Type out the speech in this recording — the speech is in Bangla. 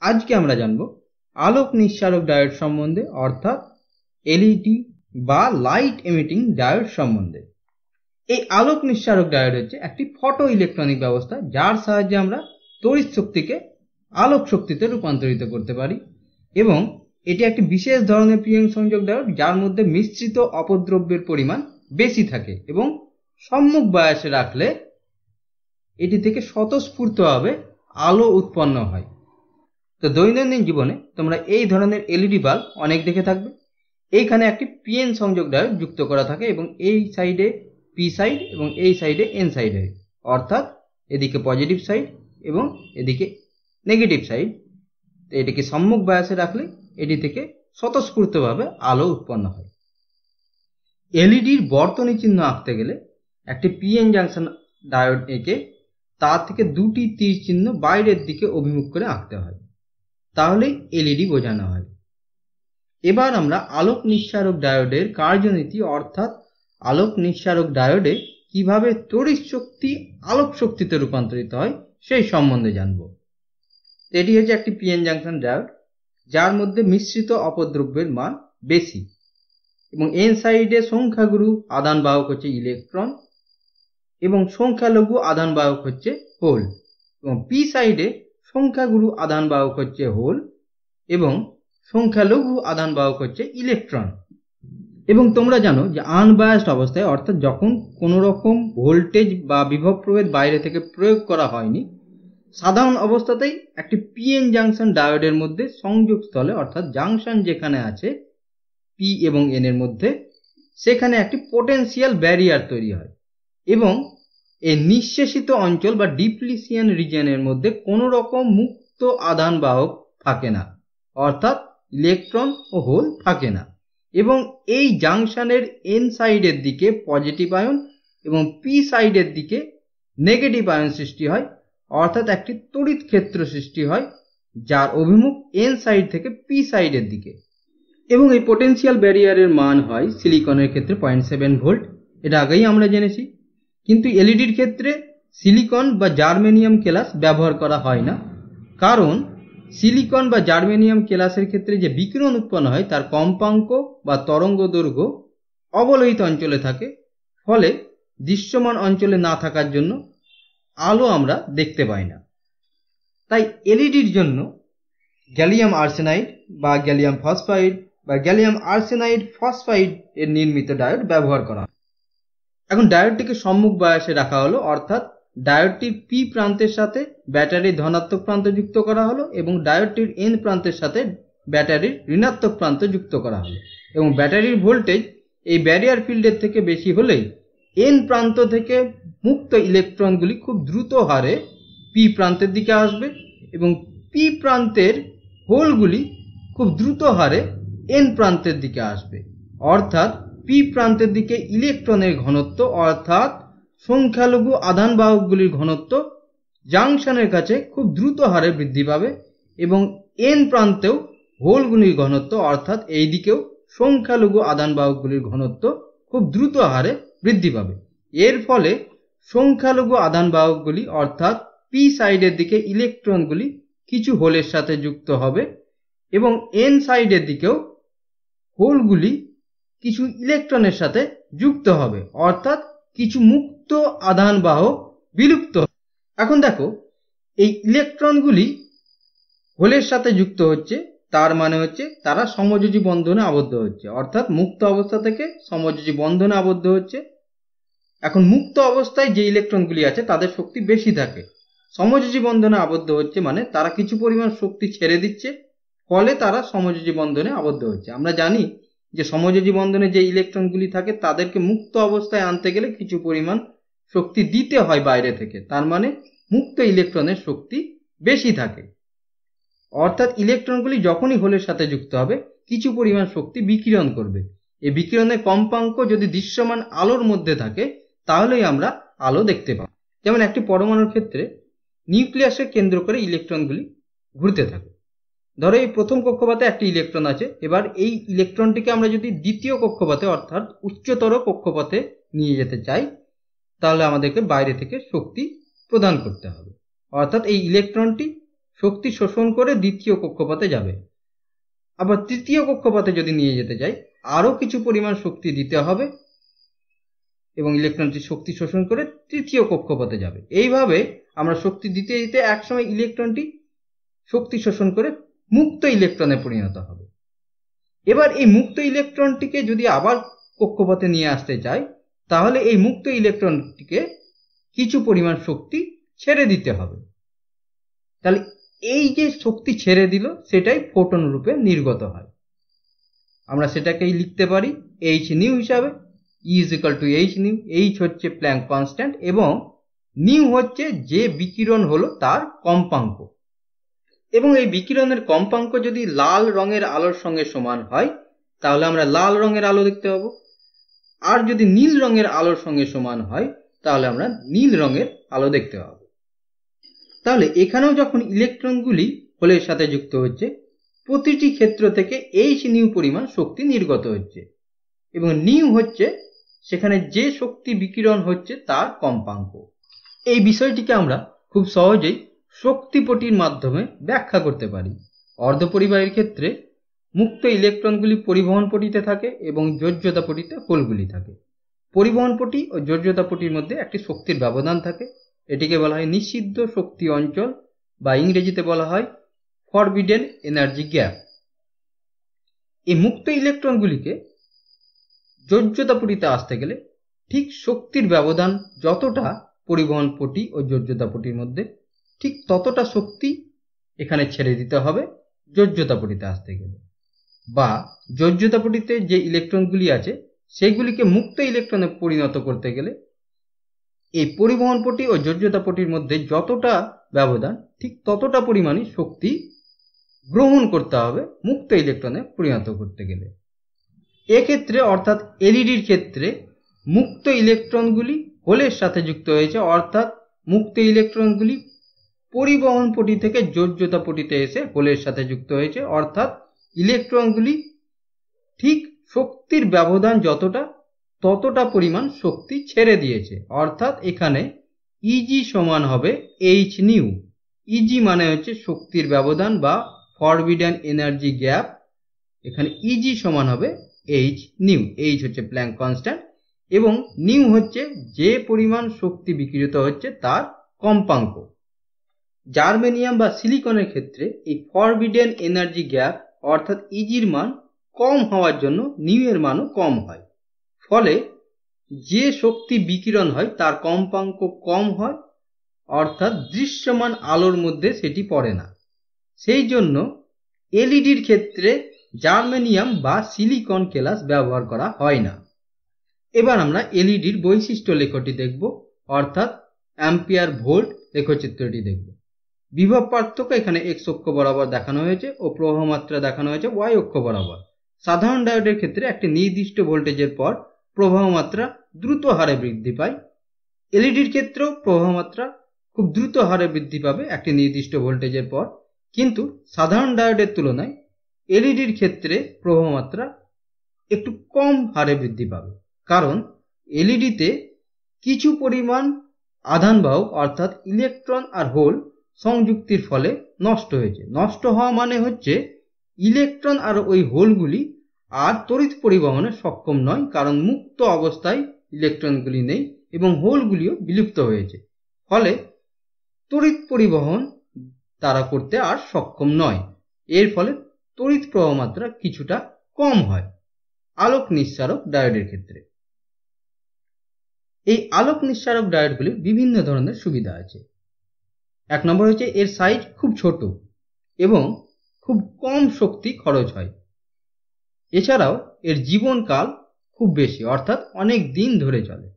আজকে আমরা জানব আলোক নিঃসারক ডায়োড সম্বন্ধে, অর্থাৎ এলইডি বা লাইট এমিটিং ডায়োড সম্বন্ধে। এই আলোক নিঃসারক ডায়োড হচ্ছে একটি ফটো ইলেকট্রনিক ব্যবস্থা, যার সাহায্যে আমরা তড়িৎ শক্তিকে আলোক শক্তিতে রূপান্তরিত করতে পারি। এবং এটি একটি বিশেষ ধরনের পিএন সংযোগ ডায়োড, যার মধ্যে মিশ্রিত অপদ্রব্যের পরিমাণ বেশি থাকে এবং সম্মুখ বায়াসে রাখলে এটি থেকে স্বতঃস্ফূর্তভাবে আলো উৎপন্ন হয়। তো দৈনন্দিন জীবনে তোমরা এই ধরনের এলইডি বাল্ব অনেক দেখে থাকবে। এইখানে একটি পিএন সংযোগ ডায়োড যুক্ত করা থাকে এবং এই সাইডে পি সাইড এবং এই সাইডে এন সাইড, অর্থাৎ এদিকে পজিটিভ সাইড এবং এদিকে নেগেটিভ সাইড। তো এটিকে সম্মুখ বায়াসে রাখলে এটি থেকে স্বতঃস্ফূর্তভাবে আলো উৎপন্ন হয়। এলইডির বর্তনী চিহ্ন আঁকতে গেলে একটি পিএন জাংশন ডায়োড এঁকে তার থেকে দুটি তীর চিহ্ন বাইরের দিকে অভিমুখ করে আঁকতে হয়, তাহলেই এলইডি বোঝানো হয়। এবার আমরা আলোক নিঃসারক ডায়োডের কার্যনীতি, অর্থাৎ আলোক নিঃসারক ডায়োডে কিভাবে তড়িৎ শক্তি আলোক শক্তিতে রূপান্তরিত হয় সেই সম্বন্ধে জানব। এটি হচ্ছে একটি পিএন জাংশন ডায়োড, যার মধ্যে মিশ্রিত অপদ্রব্যের মান বেশি এবং এন সাইডে সংখ্যাগুরু আদান বাহক হচ্ছে ইলেকট্রন এবং সংখ্যালঘু আদান বাহক হচ্ছে হোল, এবং পি সাইডে সংখ্যাগুরু আদান বাহক হচ্ছে হোল এবং সংখ্যালঘু আদান বাহক হচ্ছে ইলেকট্রন। এবং তোমরা জানো যে আনবায়াসড অবস্থায়, অর্থাৎ যখন কোনো রকম ভোল্টেজ বা বিভব প্রভেদ বাইরে থেকে প্রয়োগ করা হয়নি, সাধারণ অবস্থাতেই একটি পিএন জাংশন ডায়োডের মধ্যে সংযোগস্থলে, অর্থাৎ জাংশন যেখানে আছে পি এবং এন এর মধ্যে, সেখানে একটি পোটেনশিয়াল ব্যারিয়ার তৈরি হয় এবং এই নিঃশেষিত অঞ্চল বা ডিপ্লিশিয়ান রিজিয়নের মধ্যে কোনো রকম মুক্ত আধান বাহক থাকে না, অর্থাৎ ইলেকট্রন ও হোল থাকে না। এবং এই জাংশনের এন সাইডের দিকে পজিটিভ আয়ন এবং পি সাইডের দিকে নেগেটিভ আয়ন সৃষ্টি হয়, অর্থাৎ একটি তড়িৎ ক্ষেত্র সৃষ্টি হয় যার অভিমুখ এন সাইড থেকে পি সাইডের দিকে। এবং এই পোটেনশিয়াল ব্যারিয়ারের মান হয় সিলিকনের ক্ষেত্রে 0.7 ভোল্ট, এটা আগেই আমরা জেনেছি। কিন্তু এলইডির ক্ষেত্রে সিলিকন বা জার্মেনিয়াম কেলাস ব্যবহার করা হয় না, কারণ সিলিকন বা জার্মেনিয়াম কেলাসের ক্ষেত্রে যে বিকিরণ উৎপন্ন হয় তার কম্পাঙ্ক বা তরঙ্গ দৈর্ঘ্য অবলোহিত অঞ্চলে থাকে, ফলে দৃশ্যমান অঞ্চলে না থাকার জন্য আলো আমরা দেখতে পাই না। তাই এলইডির জন্য গ্যালিয়াম আর্সেনাইড বা গ্যালিয়াম ফসফাইড বা গ্যালিয়াম আর্সেনাইড ফসফাইড এর নির্মিত ডায়োড ব্যবহার করা হয়। এখন ডায়োডটিকে সম্মুখ বায়াসে রাখা হলো, অর্থাৎ ডায়োডটির পি প্রান্তের সাথে ব্যাটারির ধনাত্মক প্রান্ত যুক্ত করা হলো এবং ডায়োডটির এন প্রান্তের সাথে ব্যাটারির ঋণাত্মক প্রান্ত যুক্ত করা হলো। এবং ব্যাটারির ভোল্টেজ এই ব্যারিয়ার ফিল্ডের থেকে বেশি হলেই এন প্রান্ত থেকে মুক্ত ইলেকট্রনগুলি খুব দ্রুত হারে পি প্রান্তের দিকে আসবে এবং পি প্রান্তের হোলগুলি খুব দ্রুত হারে এন প্রান্তের দিকে আসবে, অর্থাৎ পি প্রান্তের দিকে ইলেকট্রনের ঘনত্ব, অর্থাৎ সংখ্যালঘু আধান বাহকগুলির ঘনত্ব জাংশনের কাছে খুব দ্রুত হারে বৃদ্ধি পাবে এবং এন প্রান্তেও হোলগুলির ঘনত্ব, অর্থাৎ এই দিকেও সংখ্যালঘু আধান বাহকগুলির ঘনত্ব খুব দ্রুত হারে বৃদ্ধি পাবে। এর ফলে সংখ্যালঘু আধান বাহকগুলি, অর্থাৎ পি সাইডের দিকে ইলেকট্রনগুলি কিছু হোলের সাথে যুক্ত হবে এবং এন সাইডের দিকেও হোলগুলি কিছু ইলেকট্রনের সাথে যুক্ত হবে, অর্থাৎ কিছু মুক্ত আধান বাহক বিলুপ্ত। এখন দেখো, এই ইলেকট্রনগুলি হোলের সাথে যুক্ত হচ্ছে, তার মানে হচ্ছে তারা সমযোজী বন্ধনে আবদ্ধ হচ্ছে, অর্থাৎ মুক্ত অবস্থা থেকে সমযোজী বন্ধনে আবদ্ধ হচ্ছে। এখন মুক্ত অবস্থায় যে ইলেকট্রনগুলি আছে তাদের শক্তি বেশি থাকে, সমযোজী বন্ধনে আবদ্ধ হচ্ছে মানে তারা কিছু পরিমাণ শক্তি ছেড়ে দিচ্ছে, ফলে তারা সমযোজী বন্ধনে আবদ্ধ হচ্ছে। আমরা জানি যে সমযোজী বন্ধনে যে ইলেকট্রনগুলি থাকে তাদেরকে মুক্ত অবস্থায় আনতে গেলে কিছু পরিমাণ শক্তি দিতে হয় বাইরে থেকে, তার মানে মুক্ত ইলেকট্রনের শক্তি বেশি থাকে, অর্থাৎ ইলেকট্রনগুলি যখনই হোলের সাথে যুক্ত হবে কিছু পরিমাণ শক্তি বিকিরণ করবে। এই বিকিরণের কম্পাঙ্ক যদি দৃশ্যমান আলোর মধ্যে থাকে তাহলেই আমরা আলো দেখতে পাই। যেমন একটি পরমাণুর ক্ষেত্রে নিউক্লিয়াসকে কেন্দ্র করে ইলেকট্রনগুলি ঘুরতে থাকে। ধরো এই প্রথম কক্ষপথে একটি ইলেকট্রন আছে, এবার এই ইলেকট্রনটিকে আমরা যদি দ্বিতীয় কক্ষপথে, অর্থাৎ উচ্চতর কক্ষপথে নিয়ে যেতে চাই, তাহলে আমাদেরকে বাইরে থেকে শক্তি প্রদান করতে হবে, অর্থাৎ এই ইলেকট্রনটি শক্তি শোষণ করে দ্বিতীয় কক্ষপথে যাবে। আবার তৃতীয় কক্ষপথে যদি নিয়ে যেতে চাই আরও কিছু পরিমাণ শক্তি দিতে হবে এবং ইলেকট্রনটি শক্তি শোষণ করে তৃতীয় কক্ষপথে যাবে। এইভাবে আমরা শক্তি দিতে দিতে একসময় ইলেকট্রনটি শক্তি শোষণ করে মুক্ত ইলেকট্রনে পরিণত হবে। এবার এই মুক্ত ইলেকট্রনটিকে যদি আবার কক্ষপথে নিয়ে আসতে চাই তাহলে এই মুক্ত ইলেকট্রনটিকে কিছু পরিমাণ শক্তি ছেড়ে দিতে হবে। তাহলে এই যে শক্তি ছেড়ে দিল সেটাই ফোটন রূপে নির্গত হয়। আমরা সেটাকেই লিখতে পারি h নিউ হিসাবে, E = h নিউ। h হচ্ছে প্ল্যাঙ্ক কনস্ট্যান্ট এবং নিউ হচ্ছে যে বিকিরণ হলো তার কম্পাঙ্ক। এবং এই বিকিরণের কম্পাঙ্ক যদি লাল রঙের আলোর সঙ্গে সমান হয় তাহলে আমরা লাল রঙের আলো দেখতে পাবো, আর যদি নীল রঙের আলোর সঙ্গে সমান হয় তাহলে আমরা নীল রঙের আলো দেখতে পাবো। তাহলে এখানেও যখন ইলেকট্রনগুলি হোলের সাথে যুক্ত হচ্ছে প্রতিটি ক্ষেত্র থেকে h নিউ পরিমাণ শক্তি নির্গত হচ্ছে এবং নিউ হচ্ছে সেখানে যে শক্তি বিকিরণ হচ্ছে তার কম্পাঙ্ক। এই বিষয়টিকে আমরা খুব সহজেই শক্তিপটির মাধ্যমে ব্যাখ্যা করতে পারি। অর্ধপরিবাহীর ক্ষেত্রে মুক্ত ইলেকট্রনগুলি পরিবহন পটিতে থাকে এবং যোজ্যতা পটিতে হোলগুলি থাকে। পরিবহন পটি ও যোজ্যতা পটির মধ্যে একটি শক্তির ব্যবধান থাকে, এটিকে বলা হয় নিষিদ্ধ শক্তি অঞ্চল বা ইংরেজিতে বলা হয় ফরবিডেন এনার্জি গ্যাপ। এই মুক্ত ইলেকট্রনগুলিকে যোজ্যতা পটিতে আসতে গেলে ঠিক শক্তির ব্যবধান যতটা পরিবহন পটি ও যোজ্যতা পটির মধ্যে ঠিক ততটা শক্তি এখানে ছেড়ে দিতে হবে যোজ্যতা পটিতে আসতে গেলে, বা যোজ্যতা পটিতে যে ইলেকট্রনগুলি আছে সেগুলিকে মুক্ত ইলেকট্রনে পরিণত করতে গেলে এই পরিবহন পটি ও যোজ্যতা পটির মধ্যে যতটা ব্যবধান ঠিক ততটা পরিমাণই শক্তি গ্রহণ করতে হবে মুক্ত ইলেকট্রনে পরিণত করতে গেলে। এক্ষেত্রে অর্থাৎ এলইডির ক্ষেত্রে মুক্ত ইলেকট্রনগুলি হোলের সাথে যুক্ত হয়েছে, অর্থাৎ মুক্ত ইলেকট্রনগুলি পরিবহন পটি থেকে যোজ্যতা পটিতে এসে হোলের সাথে যুক্ত হয়েছে, অর্থাৎ ইলেকট্রনগুলি ঠিক শক্তির ব্যবধান যতটা ততটা পরিমাণ শক্তি ছেড়ে দিয়েছে। অর্থাৎ এখানে ইজি সমান হবে h নিউ। ইজি মানে হচ্ছে শক্তির ব্যবধান বা ফরবিডেন এনার্জি গ্যাপ, এখানে ইজি সমান হবে h নিউ। h হচ্ছে প্ল্যাঙ্ক কনস্ট্যান্ট এবং নিউ হচ্ছে যে পরিমাণ শক্তি বিকিরিত হচ্ছে তার কম্পাঙ্ক। জার্মেনিয়াম বা সিলিকনের ক্ষেত্রে এই ফরবিডেন এনার্জি গ্যাপ অর্থাৎ ইজির মান কম হওয়ার জন্য নিউ এর মানও কম হয়, ফলে যে শক্তি বিকিরণ হয় তার কম্পাঙ্ক কম হয়, অর্থাৎ দৃশ্যমান আলোর মধ্যে সেটি পড়ে না। সেই জন্য এলইডির ক্ষেত্রে জার্মেনিয়াম বা সিলিকন কেলাস ব্যবহার করা হয় না। এবার আমরা এলইডির বৈশিষ্ট্য লেখটি দেখব, অর্থাৎ অ্যাম্পিয়ার ভোল্ট লেখচিত্রটি দেখব। বিভব পার্থক্য এখানে এক্স অক্ষ বরাবর দেখানো হয়েছে ও প্রবাহ মাত্রা দেখানো হয়েছে ওয়াই অক্ষ বরাবর। সাধারণ ডায়োডের ক্ষেত্রে একটি নির্দিষ্ট ভোল্টেজের পর প্রবাহ মাত্রা দ্রুত হারে বৃদ্ধি পায়। এলইডির ক্ষেত্রেও প্রবাহ মাত্রা খুব দ্রুত হারে বৃদ্ধি পাবে একটি নির্দিষ্ট ভোল্টেজের পর, কিন্তু সাধারণ ডায়োডের তুলনায় এলইডির ক্ষেত্রে প্রবাহ মাত্রা একটু কম হারে বৃদ্ধি পাবে, কারণ এলইডিতে কিছু পরিমাণ আধানবাহক অর্থাৎ ইলেকট্রন আর হোল সংযুক্তির ফলে নষ্ট হয়েছে। নষ্ট হওয়া মানে হচ্ছে ইলেকট্রন আর ওই হোলগুলি আর তড়িৎ পরিবহনে সক্ষম নয়, কারণ মুক্ত অবস্থায় ইলেকট্রনগুলি নেই এবং হোলগুলিও বিলুপ্ত হয়েছে, ফলে তড়িৎ পরিবহন তারা করতে আর সক্ষম নয়। এর ফলে তড়িৎ প্রবাহ মাত্রা কিছুটা কম হয় আলোক নিঃসারক ডায়োডের ক্ষেত্রে। এই আলোক নিঃসারক ডায়োডগুলির বিভিন্ন ধরনের সুবিধা আছে। এক নম্বর হচ্ছে এর সাইজ খুব ছোট এবং খুব কম শক্তি খরচ হয়। এছাড়াও এর জীবনকাল খুব বেশি, অর্থাৎ অনেক দিন ধরে চলে।